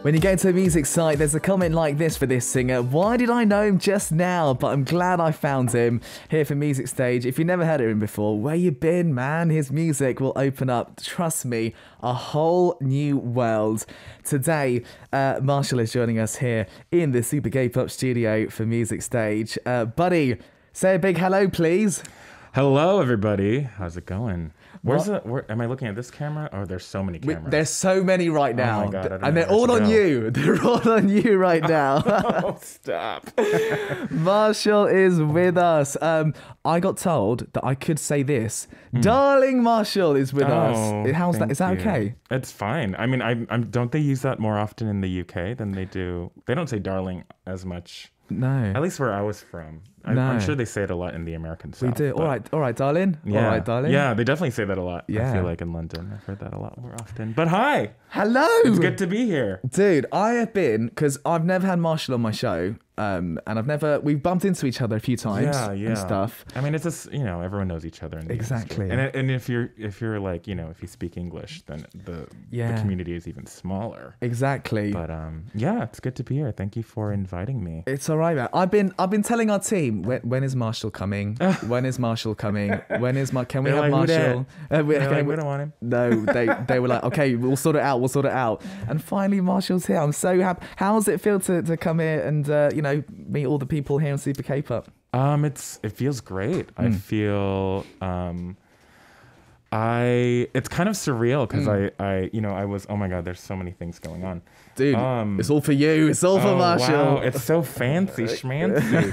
When you get to a music site, there's a comment like this for this singer. Why did I know him just now? But I'm glad I found him here for Music Stage. If you've never heard of him before, where you been, man? His music will open up, trust me, a whole new world. Today, Marshall is joining us here in the Super Gay Pop studio for Music Stage. Buddy, say a big hello, please. Hello, everybody. How's it going? Where am I looking at this camera? Oh, there's so many cameras. There's so many right now. Oh my God, and they're all on you. They're all on you right now. Oh, stop. Marshall is with us. I got told that I could say this. Darling Marshall is with us. How's that? Is that okay? It's fine. I mean, don't they use that more often in the UK than they do? They don't say darling as much. No. At least where I was from. I'm sure they say it a lot in the American South. We do. All right, darling. Yeah. All right, darling. Yeah, they definitely say that a lot. Yeah. I feel like in London, I've heard that a lot more often. But hi. Hello. It's good to be here. Dude, I have been, because I've never had Marshall on my show, and we've bumped into each other a few times and stuff. I mean, it's just, everyone knows each other in the Exactly. industry. And if you're like, if you speak English, then the community is even smaller. Exactly. But yeah, it's good to be here. Thank you for inviting me. It's all right, man. I've been telling our team, when is Marshall coming? When is Marshall coming? Can we have like, Marshall? We don't want him. No, they were like, okay, we'll sort it out. And finally, Marshall's here. I'm so happy. How does it feel to come here and meet all the people here in Super K-pop? It feels great. I feel it's kind of surreal because I was, oh my God, there's so many things going on. Dude, it's all for you. It's all for Marshall. Wow, it's so fancy schmancy.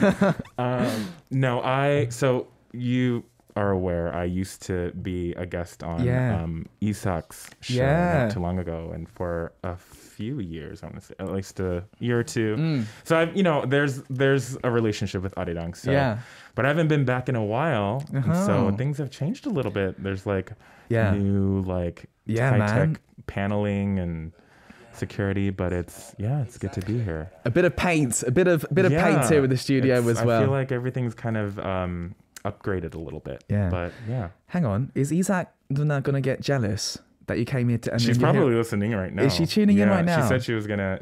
So you are aware I used to be a guest on Isak's show not too long ago, and for a few years, I want to say at least a year or two. So I've there's a relationship with Arirang. So but I haven't been back in a while, and so things have changed a little bit. There's new high-tech paneling and security, but it's good to be here. A bit of paint paint here with the studio as well. I feel like everything's kind of upgraded a little bit. Yeah. But yeah. Hang on, is Isak not gonna get jealous that you came here to? And she's probably listening right now. Is she tuning in right now? She said she was gonna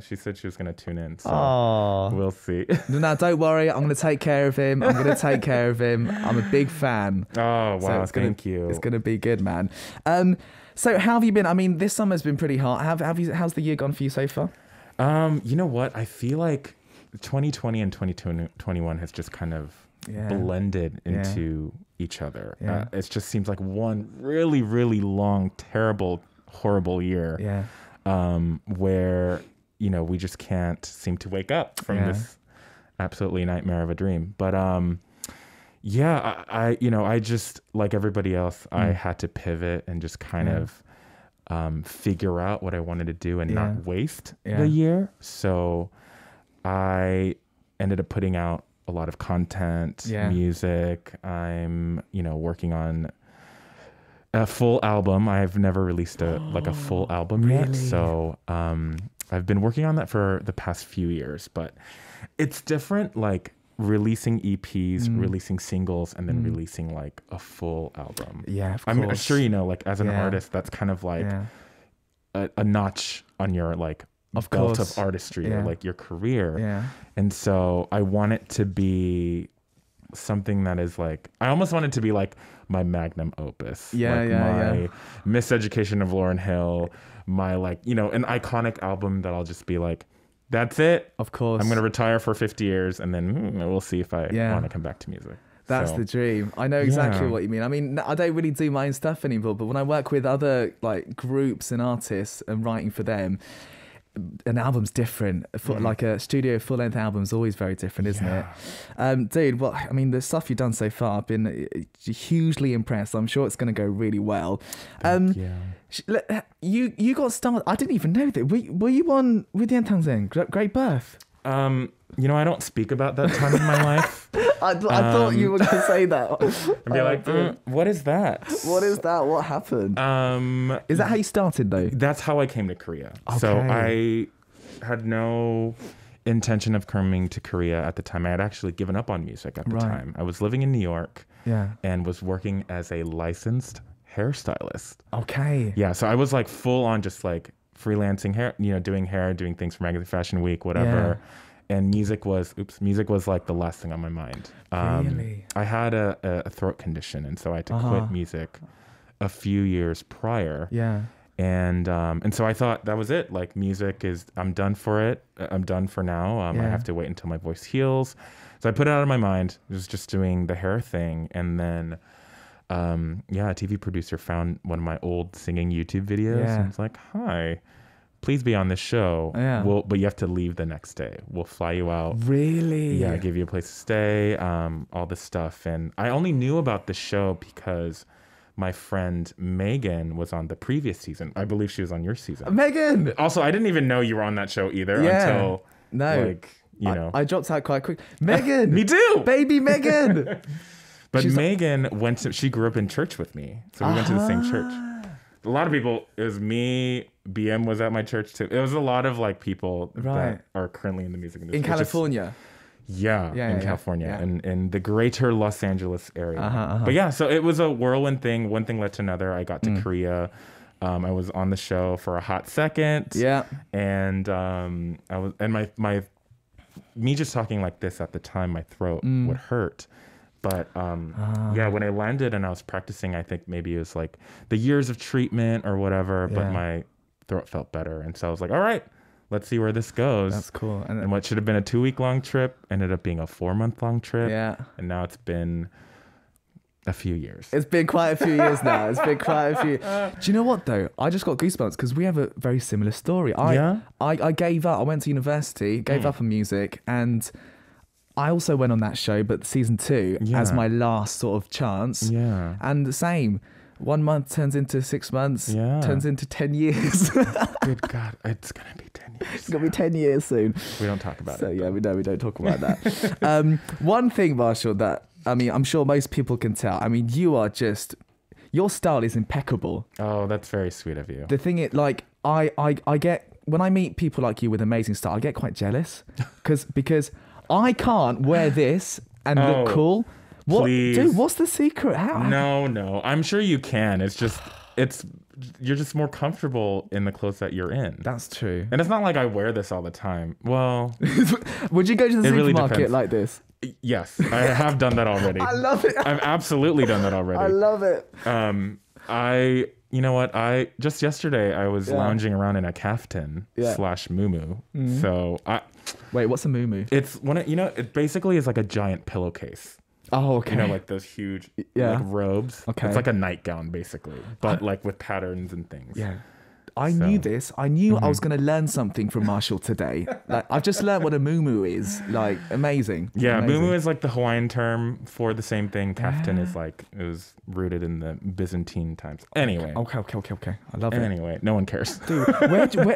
tune in. So we'll see. No, don't worry. I'm gonna take care of him. I'm a big fan. Oh wow! Thank you. It's gonna be good, man. So how have you been? I mean, this summer's been pretty hot. How's the year gone for you so far? You know what? I feel like 2020 and 2021 has just kind of blended into each other. It just seems like one really, really long, terrible, horrible year. Where we just can't seem to wake up from this absolutely nightmare of a dream. But I just, like everybody else, I had to pivot and just kind of figure out what I wanted to do and not waste the year. So I ended up putting out a lot of content, music. I'm, working on a full album. I've never released a full album yet. So I've been working on that for the past few years, but it's different, like releasing EPs, releasing singles, and then releasing like a full album. Yeah, of course. I'm sure as an artist, that's kind of like a notch on your belt of artistry or like your career. And so I want it to be something that is I almost want it to be like my magnum opus. My Miseducation of Lauryn Hill, my an iconic album that I'll just be like, that's it. Of course. I'm going to retire for 50 years and then we'll see if I want to come back to music. That's the dream. I know exactly what you mean. I mean, I don't really do my own stuff anymore, but when I work with other groups and artists and writing for them, an album's different. Like a studio full-length album's always very different, isn't it? Dude, the stuff you've done so far, I've been hugely impressed. I'm sure it's going to go really well. You got started. I didn't even know that. Were you on with the Tangzhen? Great Birth. I don't speak about that time in my life. I thought you were going to say that. And be like, what is that? What is that? What happened? Is that how you started, though? That's how I came to Korea. Okay. So I had no intention of coming to Korea at the time. I had actually given up on music at the time. I was living in New York and was working as a licensed hairstylist. Okay. Yeah, so I was full on just freelancing hair, doing hair, doing things for Magazine Fashion Week, whatever. Yeah. And music was like the last thing on my mind. Really? I had a throat condition, and so I had to quit music a few years prior. Yeah. And so I thought that was it. Like, music I'm done for it. I'm done for now. I have to wait until my voice heals. So I put it out of my mind. I was just doing the hair thing. And then, a TV producer found one of my old singing YouTube videos. And was like, hi, please be on this show. Yeah. But you have to leave the next day. We'll fly you out. Really? Yeah, give you a place to stay, all this stuff. And I only knew about the show because my friend Megan was on the previous season. I believe she was on your season. Megan! Also, I didn't even know you were on that show either until, I dropped out quite quick. Megan! Me too! Baby Megan! But Megan she grew up in church with me. So we went to the same church. A lot of people, it was me, BM was at my church too. It was a lot of like people that are currently in the music industry. In California? In California and in the greater Los Angeles area. But so it was a whirlwind thing. One thing led to another. I got to Korea. I was on the show for a hot second. Yeah. And I was, and me just talking like this at the time, my throat would hurt. But when I landed and I was practicing, I think maybe it was like the years of treatment or whatever, but my throat felt better. And so I was like, all right, let's see where this goes. That's cool. And what should have been a 2-week-long trip ended up being a 4-month-long trip. Yeah. And now it's been a few years. It's been quite a few years now. It's been quite a few. Do you know what though? I just got goosebumps because we have a very similar story. I gave up. I went to university, gave up on music, and I also went on that show, but season 2 as my last sort of chance. Yeah. And the same. 1 month turns into 6 months, turns into 10 years. Good God, it's going to be 10 years. It's going to be 10 years soon. We don't talk about it. So yeah, we don't talk about that. One thing, Marshall, that, I mean, I'm sure most people can tell. I mean, your style is impeccable. Oh, that's very sweet of you. The thing is, like, I get, when I meet people like you with amazing style, I get quite jealous because I can't wear this and look cool. Please. Dude, what's the secret? How? No. I'm sure you can. You're just more comfortable in the clothes that you're in. That's true. And it's not like I wear this all the time. Well, would you go to the supermarket really like this? Yes, I have done that already. I love it. I've absolutely done that already. I love it. You know what? Just yesterday I was lounging around in a caftan / muumuu. So wait, what's a muumuu? It's it basically is like a giant pillowcase. Oh, okay. You know, like those huge like robes. Okay. It's like a nightgown, basically, but like with patterns and things. Yeah. I knew this. I knew I was going to learn something from Marshall today. Like, I've just learned what a muumuu is. Like, amazing. Yeah, muumuu is like the Hawaiian term for the same thing. Kaftan is like, it was rooted in the Byzantine times. Anyway. Okay. I love it. Anyway, no one cares. Dude,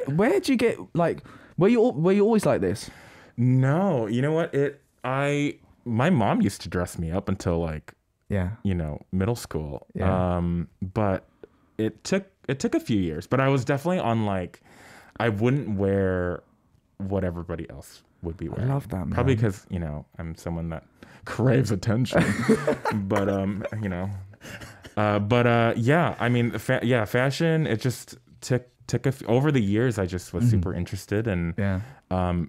where'd you get, like, were you always like this? No. You know what? My mom used to dress me up until like, middle school. Yeah. But it took a few years, but I was definitely on like, I wouldn't wear what everybody else would be wearing. I love that, man. Probably because, I'm someone that craves attention. But, I mean, fashion, it just took over the years. I just was super interested, and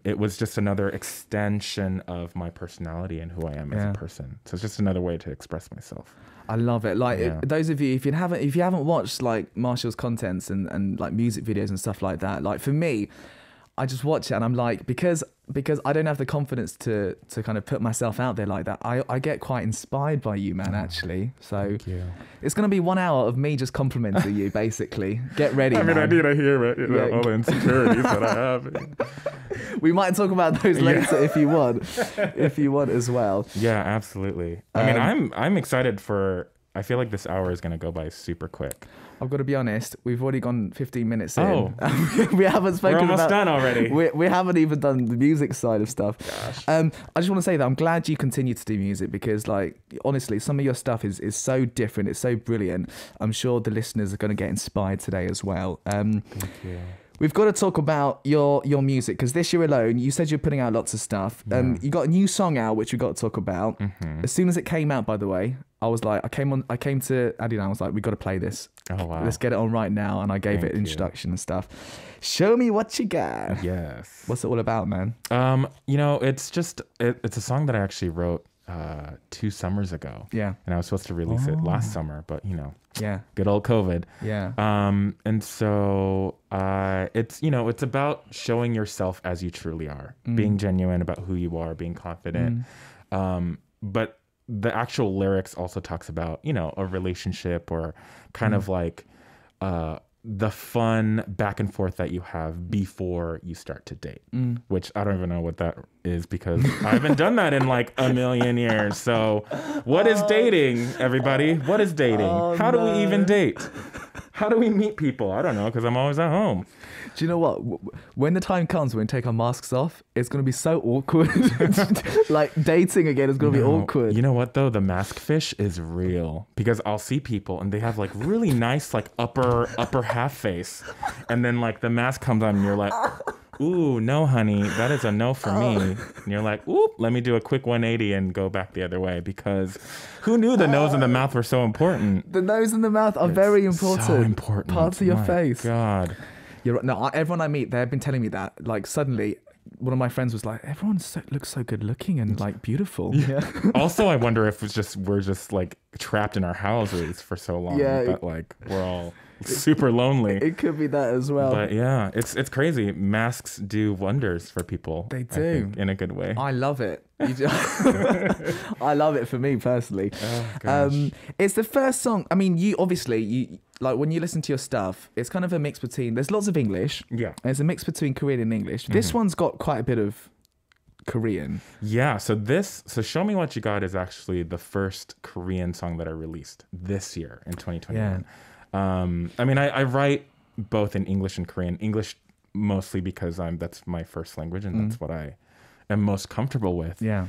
it was just another extension of my personality and who I am as a person. So it's just another way to express myself. I love it. Like those of you, if you haven't watched like Marshall's contents and like music videos and stuff like that, like for me, I just watch it and I'm like, because I don't have the confidence to kind of put myself out there like that. I get quite inspired by you, man, actually. So it's going to be 1 hour of me just complimenting you, basically. Get ready, I mean, I need to hear it, all the insecurities that I have. We might talk about those later if you want as well. Yeah, absolutely. I mean, I'm excited I feel like this hour is going to go by super quick. I've got to be honest, we've already gone 15 minutes in. Oh. We haven't spoken We're almost done already. We haven't even done the music side of stuff. Gosh. I just want to say that I'm glad you continue to do music because, like, honestly, some of your stuff is so different. It's so brilliant. I'm sure the listeners are going to get inspired today as well. Thank you. we've got to talk about your music, because this year alone, you said you're putting out lots of stuff. You got a new song out, which we got to talk about. As soon as it came out, by the way, I was like, I came to Arirang, I was like, we got to play this. Oh, wow. Let's get it on right now. And I gave it an introduction and stuff. Show me what you got. Yes. What's it all about, man? You know, it's just, it's a song that I actually wrote 2 summers ago. Yeah. And I was supposed to release it last summer, but you know, good old COVID. Yeah. And so it's, you know, it's about showing yourself as you truly are, being genuine about who you are, being confident. But the actual lyrics also talks about, you know, a relationship, or kind of like the fun back and forth that you have before you start to date, which I don't even know what that is, because I haven't done that in like a million years. So what is dating, everybody? What is dating? How do we even date? How do we meet people? I don't know, because I'm always at home. Do you know what? When the time comes when we take our masks off, it's going to be so awkward. Like dating again is going to be awkward. You know what though? The mask fish is real, because I'll see people and they have like really nice like upper half face, and then like the mask comes on and you're like, ooh, no, honey, that is a no for me. And you're like, oop, let me do a quick 180 and go back the other way, because who knew the nose and the mouth were so important? The nose and the mouth are very important. So important. Parts of your face. God. You're right. No, everyone I meet, they've been telling me that. Like suddenly, one of my friends was like, everyone looks so good looking and like beautiful. Yeah. Also, I wonder if we're just like trapped in our houses for so long that like we're all super lonely. It could be that as well. But yeah, it's crazy. Masks do wonders for people. They do, I think, in a good way. I love it. I love it for me personally. Oh, gosh. It's the first song. I mean, you like when you listen to your stuff, it's kind of a mix between. There's lots of English. Yeah. And it's a mix between Korean and English. This one's got quite a bit of Korean. Yeah. So Show Me What You Got is actually the first Korean song that I released this year in 2021. Yeah. I mean, I write both in English and Korean. English mostly because that's my first language, and that's what I am most comfortable with. Yeah.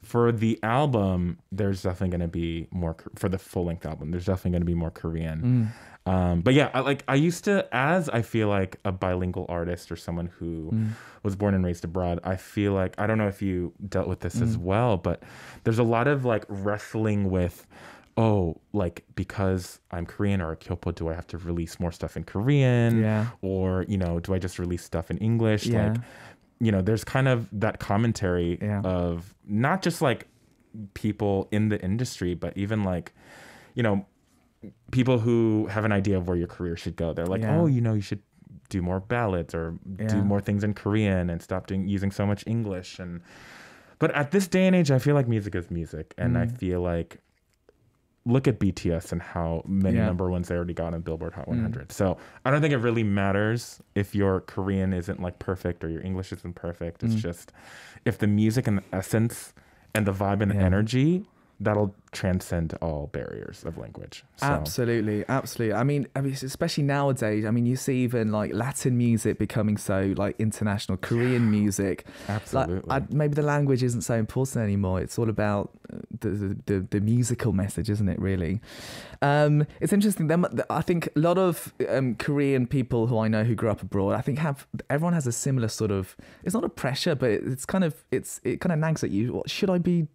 For the album, there's definitely going to be more, for the full length album, there's definitely going to be more Korean. But yeah, I used to, as I feel like a bilingual artist or someone who was born and raised abroad, I feel like, I don't know if you dealt with this as well, but there's a lot of like wrestling with, like because I'm Korean or a Kyopo, do I have to release more stuff in Korean? Yeah. Or, you know, do I just release stuff in English? Yeah. Like, you know, there's kind of that commentary of not just like people in the industry, but even like, you know, people who have an idea of where your career should go. They're like, oh, you know, you should do more ballads or do more things in Korean and stop using so much English. But at this day and age, I feel like music is music. And I feel like, look at BTS and how many number ones they already got on Billboard Hot 100. So I don't think it really matters if your Korean isn't like perfect or your English isn't perfect. It's just if the music and the essence and the vibe and the energy, that'll transcend all barriers of language. So. Absolutely. I mean, especially nowadays. I mean, you see even like Latin music becoming so like international. Korean music. Absolutely. Like, maybe the language isn't so important anymore. It's all about the musical message, isn't it? Really. It's interesting. I think a lot of Korean people who I know who grew up abroad, I think everyone has a similar sort of. It's not a pressure, but it kind of nags at you. Should I be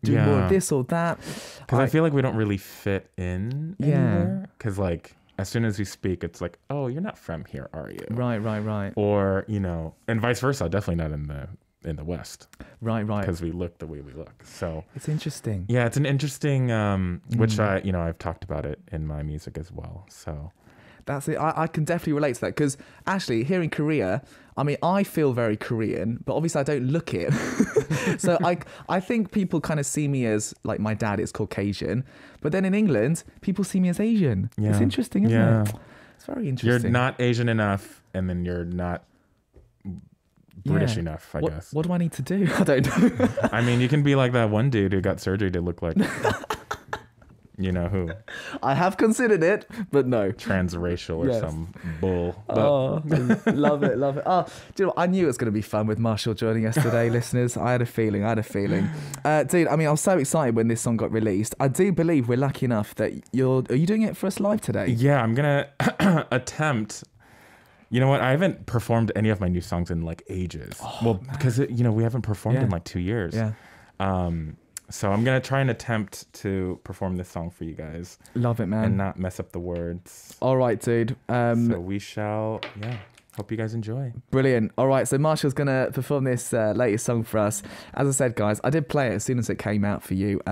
doing more of this or that? Because I feel like we don't really fit in anywhere. Because like as soon as we speak, it's like, oh, you're not from here, are you? Right. Or, you know, and vice versa. Definitely not in the West. Right. Because we look the way we look. So it's interesting. Yeah, it's an interesting, which I've talked about it in my music as well. So that's it. I can definitely relate to that, because actually here in Korea, I mean, I feel very Korean, but obviously I don't look it. So I think people kind of see me as, like, my dad is Caucasian, but then in England, people see me as Asian. Yeah. It's interesting, isn't it? It's very interesting. You're not Asian enough, and then you're not British enough, I guess. What do I need to do? I don't know. I mean, you can be like that one dude who got surgery to look like You know who? I have considered it, but no. Transracial or some bull. Oh, love it. Oh, do you know what? I knew it was going to be fun with Marshall joining us today, listeners. I had a feeling. Dude, I mean, I was so excited when this song got released. I do believe we're lucky enough that are you doing it for us live today? Yeah, I'm going to attempt. You know what? I haven't performed any of my new songs in like ages. Because, we haven't performed in like 2 years. Yeah. So I'm going to try and attempt to perform this song for you guys. Love it, man. And not mess up the words. All right, dude. So we shall, hope you guys enjoy. Brilliant. All right, so Marshall's going to perform this latest song for us. As I said, guys, I did play it as soon as it came out for you.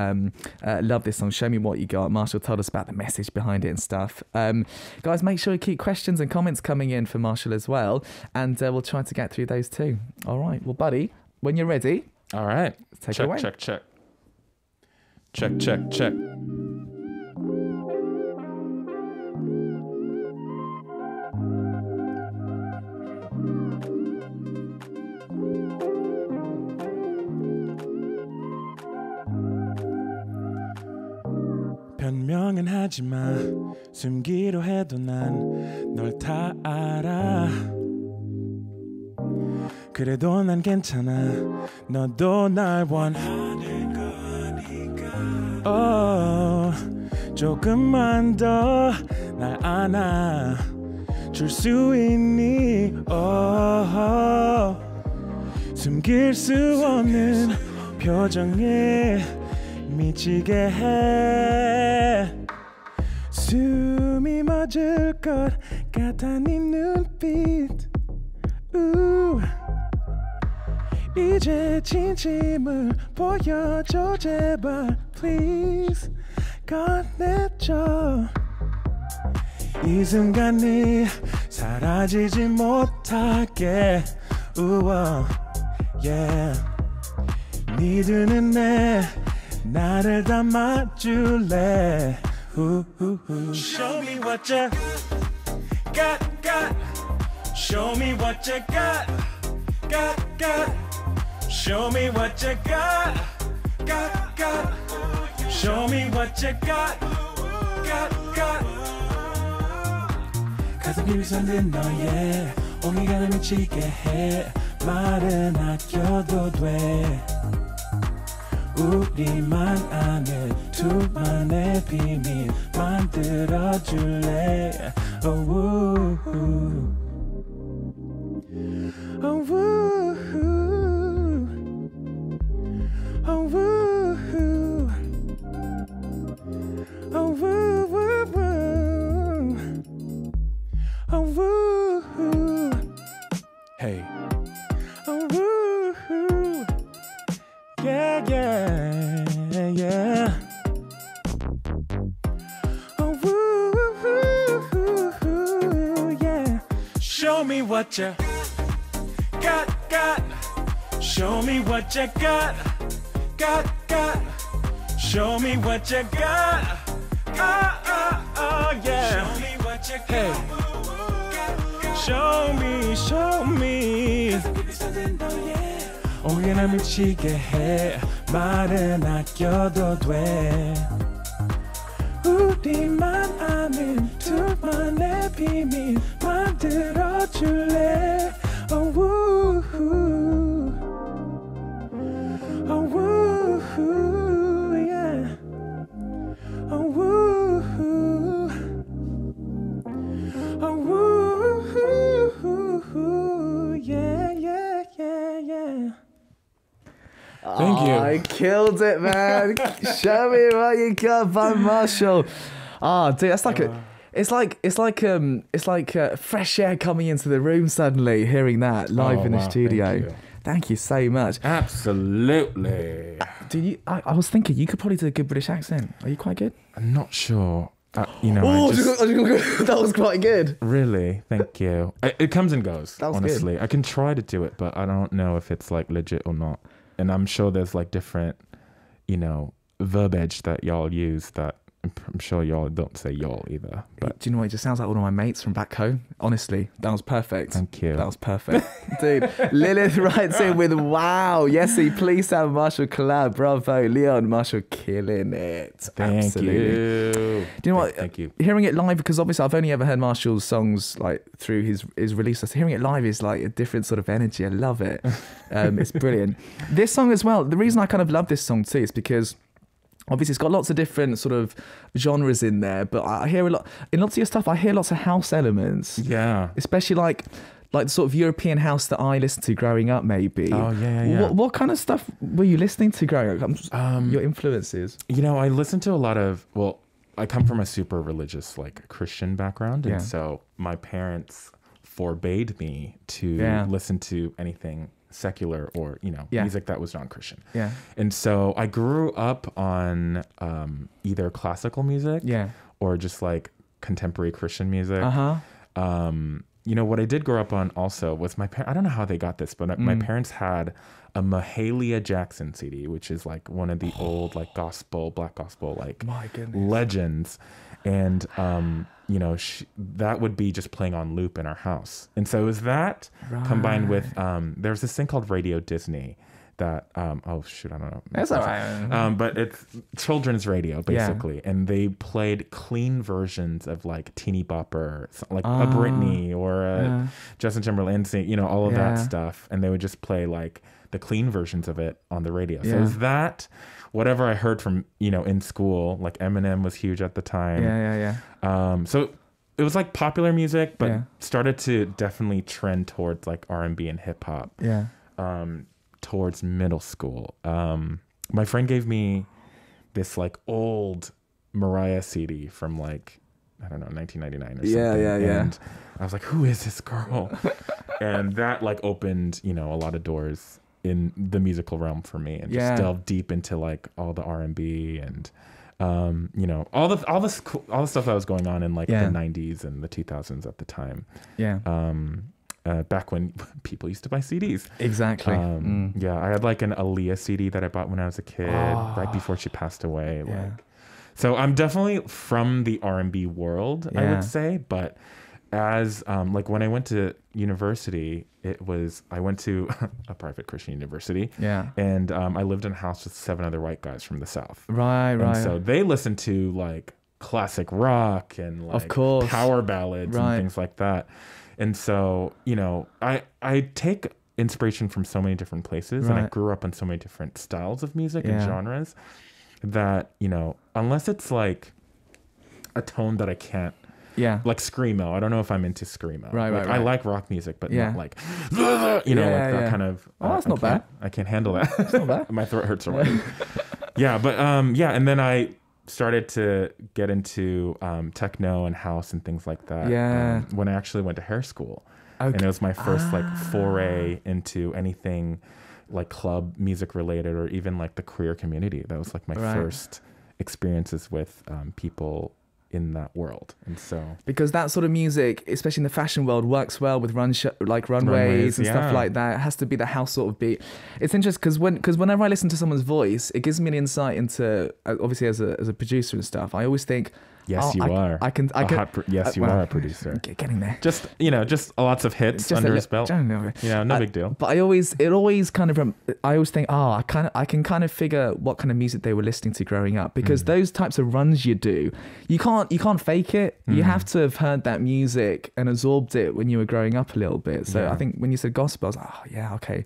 Love this song. Show me what you got. Marshall told us about the message behind it and stuff. Guys, make sure you keep questions and comments coming in for Marshall as well. And we'll try to get through those too. All right. Well, buddy, when you're ready. All right. Take it away. Check. 변명은 하지마 숨기로 해도 난 널 다 알아 그래도 난 괜찮아 너도 날 원하는 거니까 조금만 더 날 안아 줄 수 있니 숨길 수 없는 표정에 미치게 해 숨이 멎을 것 같아 네 눈빛 이제 진심을 보여줘 제발 please 꺼내줘 이 순간이 사라지지 못하게 yeah. 네 두 눈에 나를 담아줄래 Show me what you got Show me what you got Show me what you got Show me what you got 가슴 깊이 잠든 너의 온기가 날 미치게 해 말은 아껴도 돼 우리만 아는 둘만의 비밀 만들어줄래 Hey yeah yeah Show me what you got Show me what you got Show me what you got yeah Show me what you got Show me 오게 날 미치게 해 말은 아껴도 돼 우리만 아는 둘만의 비밀 만들어줄래 yeah yeah Thank you. I killed it, man. Show me what you got by Marshall. Dude, that's like it's like fresh air coming into the room suddenly, hearing that live in the studio. Thank you so much. Absolutely. I was thinking you could probably do a good British accent. Are you quite good? I'm not sure. That was quite good. Really? Thank you. It comes and goes, honestly. Good. I can try to do it, but I don't know if it's like legit or not. And I'm sure there's like different, verbiage that y'all use that I'm sure y'all don't say y'all either. But do you know what? It just sounds like one of my mates from back home. Honestly, that was perfect. Thank you. That was perfect. Dude, Lilith writes in with, wow, Yesy, please have Marshall collab. Bravo. Leon, Marshall killing it. Thank Absolutely. you. Do you know what? Thank you. Hearing it live, because obviously I've only ever heard Marshall's songs like through his release. So hearing it live is like a different sort of energy. I love it. It's brilliant. This song as well, the reason I kind of love this song too is because obviously it's got lots of different sort of genres in there, but I hear a lot, in lots of your stuff, I hear lots of house elements. Yeah. Especially like the sort of European house that I listened to growing up, maybe. Oh, yeah. What kind of stuff were you listening to growing up? Your influences? You know, I listen to a lot of, well, I come from a super religious, like Christian background. And so my parents forbade me to listen to anything secular or, you know, music that was non-Christian. Yeah. And so I grew up on either classical music or just like contemporary Christian music. You know, what I did grow up on also was I don't know how they got this, but my parents had a Mahalia Jackson CD, which is like one of the old like black gospel, like legends. And, you know, that would be just playing on loop in our house. And so it was that combined with, there's this thing called Radio Disney that, oh shoot, I don't know. That's all right. But it's children's radio basically. And they played clean versions of like Teeny Bopper, like a Britney or a Justin Timberlake, you know, all of that stuff. And they would just play like the clean versions of it on the radio. So it was that, whatever I heard from, you know, in school, like Eminem was huge at the time. So it was like popular music, but started to definitely trend towards like R&B and hip hop. Towards middle school. My friend gave me this like old Mariah CD from like, I don't know, 1999 or something. And I was like, who is this girl? And that like opened, you know, a lot of doors in the musical realm for me, and just delved deep into like all the R&B and you know, all the stuff that was going on in like the 90s and the 2000s at the time. Back when people used to buy CDs. Exactly. Yeah, I had like an Aaliyah CD that I bought when I was a kid, right before she passed away. Like, so I'm definitely from the R&B world, I would say. But as like when I went to university, I went to a private Christian university. And I lived in a house with 7 other white guys from the South. And so they listened to like classic rock and like power ballads and things like that. And so, you know, I take inspiration from so many different places, and I grew up in so many different styles of music and genres that, you know, unless it's like a tone that I can't, like screamo. I don't know if I'm into screamo. I like rock music, but not like, you know, like that kind of. Oh, that's not bad. I can't handle that. It's not bad. My throat hurts already. And then I started to get into techno and house and things like that when I actually went to hair school. And it was my first like foray into anything like club music related, or even like the queer community. That was like my first experiences with people in that world. And so because that sort of music, especially in the fashion world, works well with runways and stuff like that. It has to be the house sort of beat. It's interesting because whenever I listen to someone's voice, it gives me an insight into, obviously as a producer and stuff, I always think, yes, you are. Yes, you are a producer. Getting there. Just, you know, just lots of hits under his belt. Yeah, no big deal. But I always think, I can kind of figure what kind of music they were listening to growing up, because those types of runs you do, you can't fake it. You have to have heard that music and absorbed it when you were growing up a little bit. So I think when you said gospel, I was like, oh yeah, okay.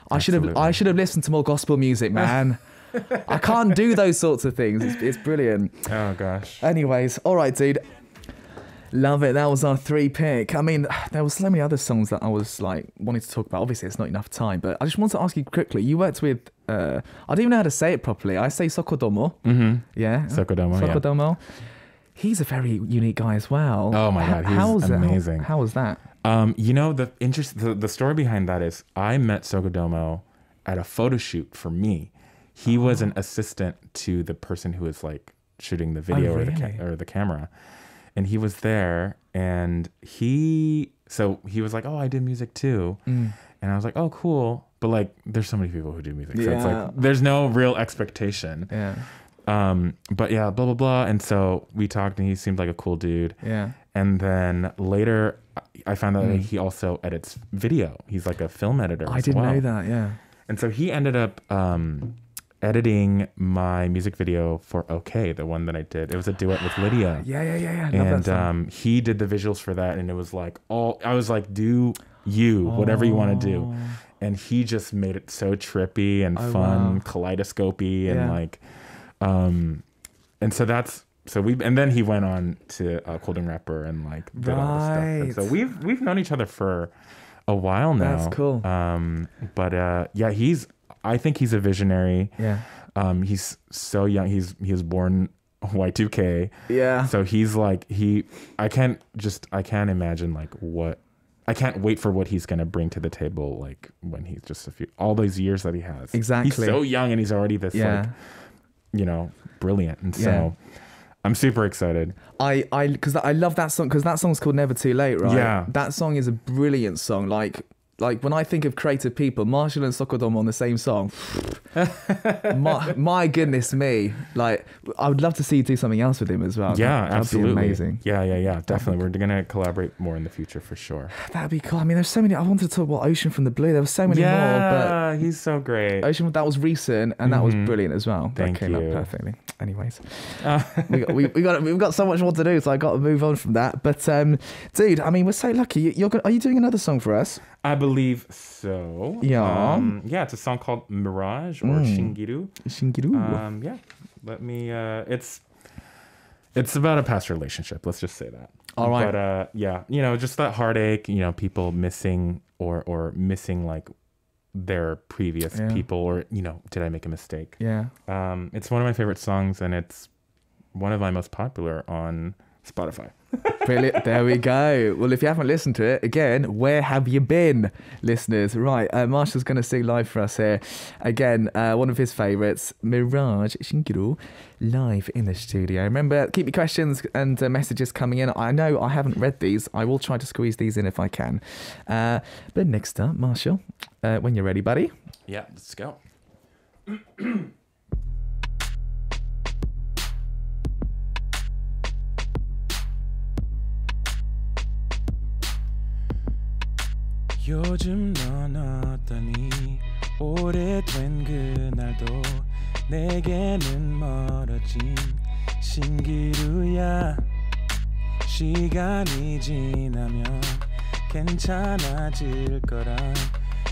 I should have listened to more gospel music, man. I can't do those sorts of things. It's brilliant. Oh gosh. Anyways, all right, dude. Love it. That was our 3 pick. I mean, there was so many other songs that I was like wanting to talk about. Obviously, it's not enough time, but I just want to ask you quickly. You worked with I don't even know how to say it properly. I say Sokodomo. Yeah. Sokodomo. Yeah. He's a very unique guy as well. Oh my God, he's amazing. How was that? You know, the story behind that is I met Sokodomo at a photo shoot for me. He was an assistant to the person who was like shooting the video or the camera, and he was there, and he was like, oh, I do music too, and I was like, oh, cool, but like there's so many people who do music, so it's like there's no real expectation. But yeah, blah blah blah. And so we talked, and he seemed like a cool dude. Yeah. And then later, I found out that he also edits video. He's like a film editor. I didn't know that. Yeah. And so he ended up editing my music video for OK, the one that I did. It was a duet with Lydia. Yeah. Love that song. He did the visuals for that, and it was like I was like, do you whatever you want to do. And he just made it so trippy and fun, kaleidoscopy, and like, and so and then he went on to Cold and Rapper and like did all this stuff. And so we've known each other for a while now. That's cool. But yeah, I think he's a visionary. Yeah. He's so young. He was born Y2K. Yeah. So he's like I can't imagine like I can't wait for what he's gonna bring to the table, like when he's just all those years that he has. Exactly. He's so young and he's already this like, brilliant. And so I'm super excited. Because I love that song, because that song's called Never Too Late, right? Yeah. That song is a brilliant song. Like when I think of creative people, Marshall and Sokodom on the same song. my goodness me! Like I would love to see you do something else with him as well. Yeah, absolutely. Be amazing. Yeah. Definitely, we're gonna collaborate more in the future for sure. That'd be cool. I mean, there's so many. I wanted to talk about Ocean from the Blue. There were so many more. Yeah, he's so great. Ocean, that was recent, and that was brilliant as well. Thank that came you. up perfectly. Anyways, we've got so much more to do, so I got to move on from that. But dude, I mean, we're so lucky. Are you doing another song for us? I believe so. Yeah. Yeah, it's a song called Mirage or Shingiru. Shingiru. Yeah. Let me it's about a past relationship, let's just say that. All right. But yeah, just that heartache, people missing or missing like their previous people, or did I make a mistake? Yeah. It's one of my favorite songs, and it's one of my most popular on Spotify. Brilliant. There we go. Well, if you haven't listened to it, again, where have you been, listeners? Right, Marshall's going to sing live for us here. Again, one of his favourites, Mirage Shingiru, live in the studio. Remember, keep your questions and messages coming in. I know I haven't read these. I will try to squeeze these in if I can. But next up, Marshall, when you're ready, buddy. Yeah, let's go. 요즘 넌 어떠니 오래된 그날도 내게는 멀어진 신기루야 시간이 지나면 괜찮아질 거란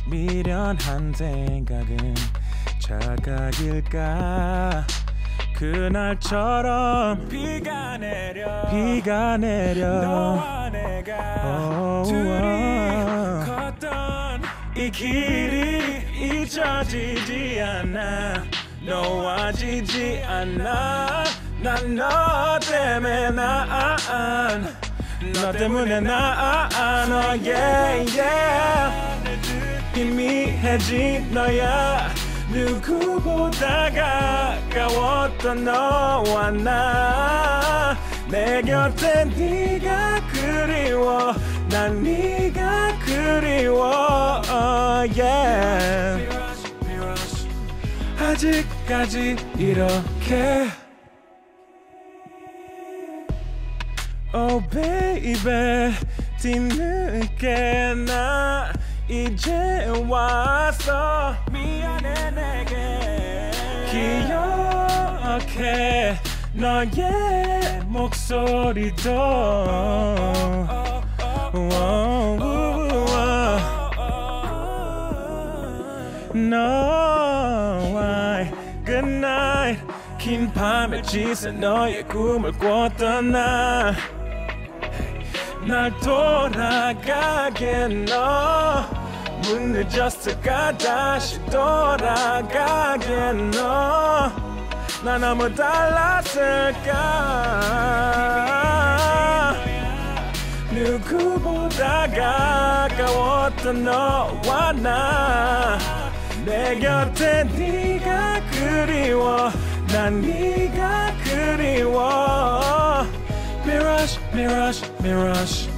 미련한 생각은 착각일까 그날처럼 비가 내려 너와 내가 둘이 걷던 이 길이 잊혀지지 않아 놓아지지 않아 난 너 때문에 너 때문에 yeah 희미해진 너야 누구보다 가까웠던 너와 나 내 곁에 네가 그리워 난 네가 그리워 yeah 아직까지 이렇게 Oh baby 뒤늦게 나 이제 와서 미안해 내게 기억해 너의 목소리도 너와의 good night 긴 밤에 지새 너의 꿈을 꿨던 날 돌아가게 너 문 늦었을까 다시 돌아가게 너 나 너무 달랐을까 누구보다 가까웠던 너와 나 내 곁에 네가 그리워 난 네가 그리워 Mirage, mirage, mirage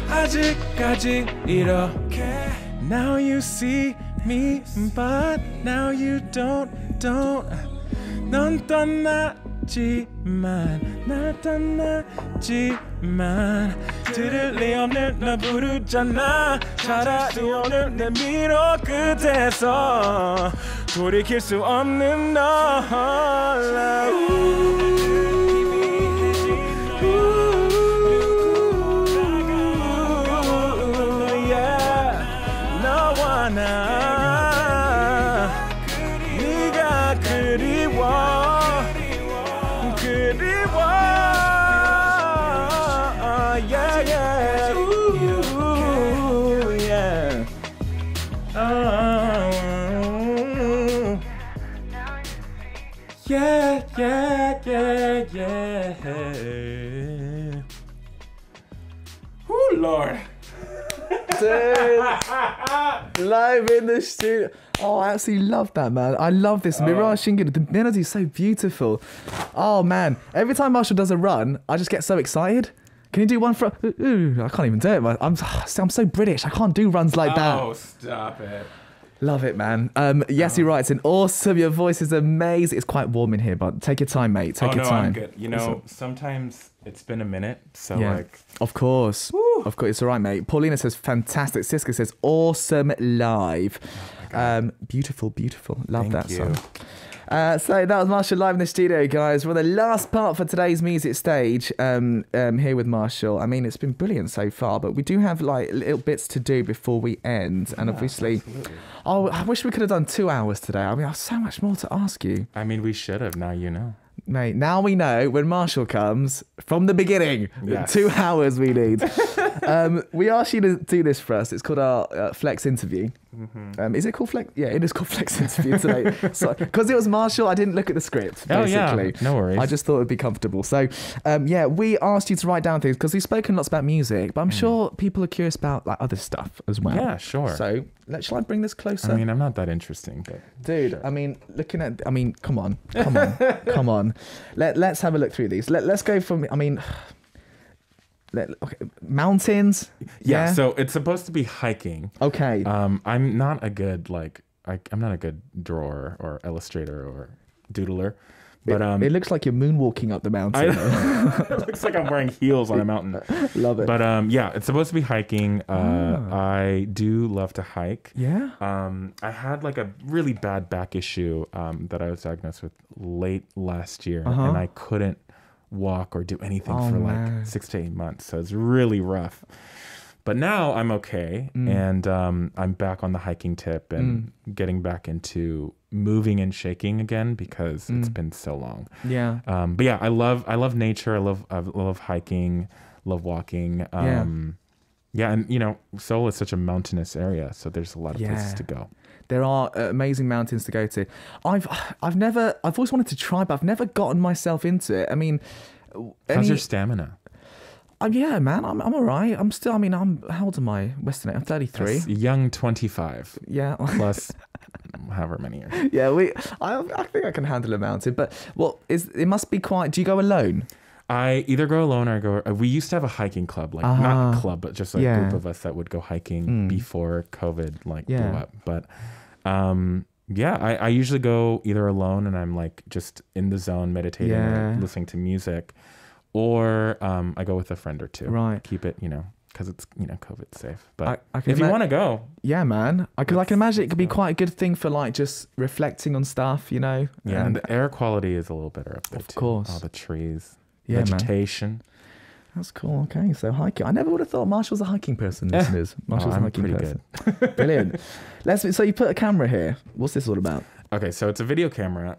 아직까지 이렇게 Now you see me but now you don't 넌 떠났지만 날 떠났지만 들을 리 없는 나 부르잖아 차라리 오늘 내밀어 끝에서 돌이킬 수 없는 너 너와 나 네가 그리워 yeah yeah ooh, yeah yeah yeah yeah oh Lord Dude, live in the studio. Oh, I absolutely love that, man. I love this. MRSHLL, the melody is so beautiful. Oh, man. Every time Marshall does a run, I just get so excited. Can you do one for... Ooh, I can't even do it. I'm so British. I can't do runs like that. Oh, stop it. Love it, man. Yes, he writes, and awesome. Your voice is amazing. It's quite warm in here, but take your time, mate. Take your time. I'm good. You know, sometimes it's been a minute, so like... Of course. Woo. Of course, it's all right, mate. Paulina says, fantastic. Siska says, awesome live. Beautiful, beautiful. Love that song. So that was Marshall live in the studio, guys. We're on the last part for today's music stage here with Marshall. I mean, it's been brilliant so far, but we do have like little bits to do before we end. And obviously, absolutely. Oh, I wish we could have done 2 hours today. I mean, I have so much more to ask you. I mean, we should have. Now you know. Mate, now we know when Marshall comes from the beginning. Yes. 2 hours we need. We asked you to do this for us. It's called our Flex interview. Mm-hmm. Is it called Flex? Yeah, it is called Flex interview today. So, because it was Marshall, I didn't look at the script, basically. Oh, yeah. No worries. I just thought it'd be comfortable. So, yeah, we asked you to write down things because we've spoken lots about music, but I'm sure people are curious about like other stuff as well. Yeah, sure. So, shall I bring this closer? I mean, I'm not that interesting, but... Dude, sure. I mean, come on. Come on. Let's have a look through these. Let's go from, okay, mountains. Yeah, so it's supposed to be hiking. Okay. I'm not a good I'm not a good drawer or illustrator or doodler, but it looks like you're moonwalking up the mountain. It looks like I'm wearing heels on a mountain. Love it. But yeah, it's supposed to be hiking. I do love to hike. Yeah. I had like a really bad back issue that I was diagnosed with late last year, and I couldn't walk or do anything for like 6 to 8 months. So it's really rough. But now I'm okay, and I'm back on the hiking tip and getting back into moving and shaking again because it's been so long. Yeah. But yeah, I love nature. I love hiking. Love walking. Yeah, and Seoul is such a mountainous area, so there's a lot of places to go. There are amazing mountains to go to. I've always wanted to try, but I've never gotten myself into it. I mean, how's your stamina? Yeah, man, I'm all right. I'm still. How old am I? Western. I'm 33. That's young 25. Yeah. Plus, however many years. Yeah, I think I can handle a mountain, but it must be quite. Do you go alone? I either go alone or I go. We used to have a hiking club, like not a club, but just a group of us that would go hiking before COVID blew up. But I usually go either alone and I'm like just in the zone meditating or listening to music, or I go with a friend or two. Right. Keep it, because it's COVID safe. But if you want to go, yeah, man, I can imagine it could be quite a good thing for like just reflecting on stuff, Yeah, and the air quality is a little better up there too. Of course, all the trees. Yeah, vegetation. Man. That's cool. Okay, so hiking. I never would have thought Marshall's a hiking person, listeners. Marshall's a hiking person. Good. Brilliant. So you put a camera here. What's this all about? Okay, so it's a video camera,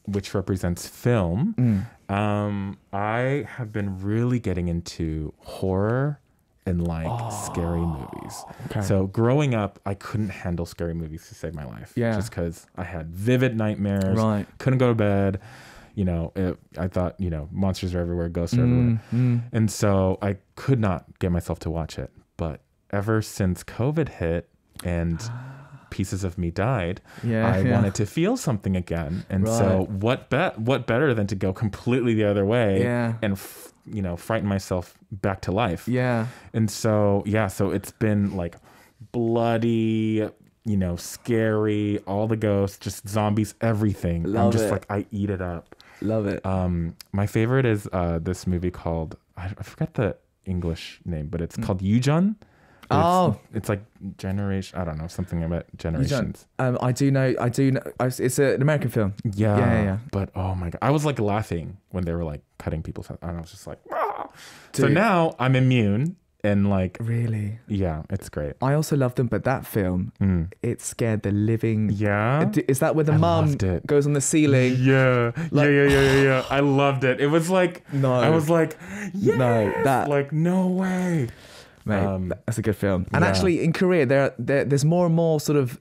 which represents film. I have been really getting into horror and scary movies. Okay. So growing up, I couldn't handle scary movies to save my life. Yeah. Just because I had vivid nightmares. Right. Couldn't go to bed. I thought, monsters are everywhere, ghosts are everywhere. And so I could not get myself to watch it. But ever since COVID hit and pieces of me died, I wanted to feel something again. And so what better than to go completely the other way and, frighten myself back to life. Yeah. And so, so it's been like bloody, you know, scary, all the ghosts, just zombies, everything. Love I'm just it. like, I eat it up. Love it. My favorite is this movie called, I forgot the English name, but it's called Yujun. It's like generation. I don't know, something about generations. I do know. It's an American film. Yeah. But oh my god, I was like laughing when they were like cutting people's heads, and I was just like, ah. So now I'm immune and like really. Yeah, it's great. I also love them, but that film, it scared the living. Yeah. Is that where the mum goes on the ceiling? Yeah. Yeah. I loved it. It was like I was like, yes! No way. Mate, that's a good film. And actually, in Korea, there's more and more sort of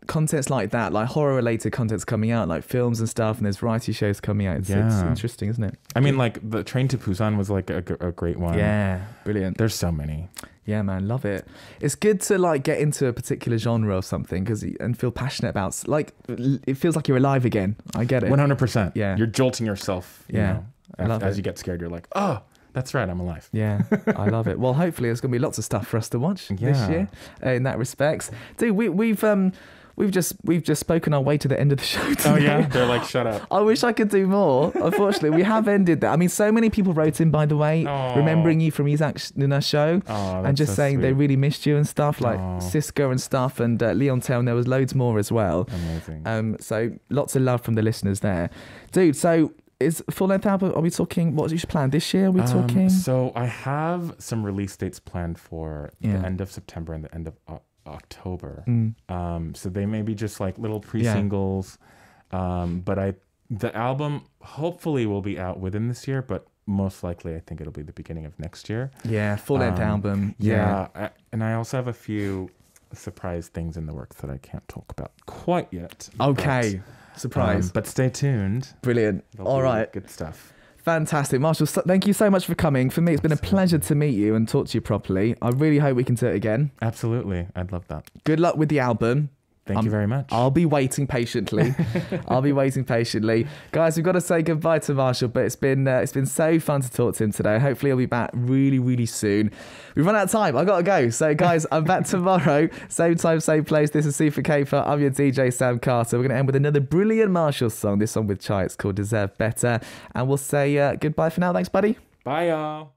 contents like that, like horror-related contents coming out, like films and stuff, and there's variety shows coming out. It's interesting, isn't it? I mean, like the Train to Busan was like a great one. Yeah, brilliant. There's so many. Yeah, man, love it. It's good to like get into a particular genre or something and feel passionate about. Like, it feels like you're alive again. I get it. 100%. Yeah, you're jolting yourself. Yeah, you know, as you get scared, you're like, oh. That's right, I'm alive. Yeah, I love it. Well, hopefully there's going to be lots of stuff for us to watch this year in that respect. Dude, we've just spoken our way to the end of the show today. Oh yeah, they're like, shut up. I wish I could do more. Unfortunately, we have ended that. I mean, so many people wrote in, by the way, remembering you from Isaac in our show, and just so saying they really missed you and stuff, like Cisco and stuff, and Leon Tell, and there was loads more as well. Amazing. So lots of love from the listeners there, dude. So. Is full length album? Are we talking? What's your plan this year? Are we talking? So I have some release dates planned for the end of September and the end of October. So they may be just like little pre-singles, but the album hopefully will be out within this year, but most likely I think it'll be the beginning of next year. Yeah, full length album. Yeah, and I also have a few surprise things in the works that I can't talk about quite yet. Okay. Surprise. But stay tuned. Brilliant. All right. Good stuff. Fantastic. Marshall, thank you so much for coming. For me, it's been a pleasure to meet you and talk to you properly. I really hope we can do it again. Absolutely. I'd love that. Good luck with the album. Thank you very much. I'll be waiting patiently. Guys, we've got to say goodbye to Marshall, but it's been so fun to talk to him today. Hopefully he'll be back really, really soon. We've run out of time. I've got to go. So guys, I'm back tomorrow. Same time, same place. This is C for Caper. I'm your DJ, Sam Carter. We're going to end with another brilliant Marshall song. This one with Chai. It's called Deserve Better. And we'll say goodbye for now. Thanks, buddy. Bye, y'all.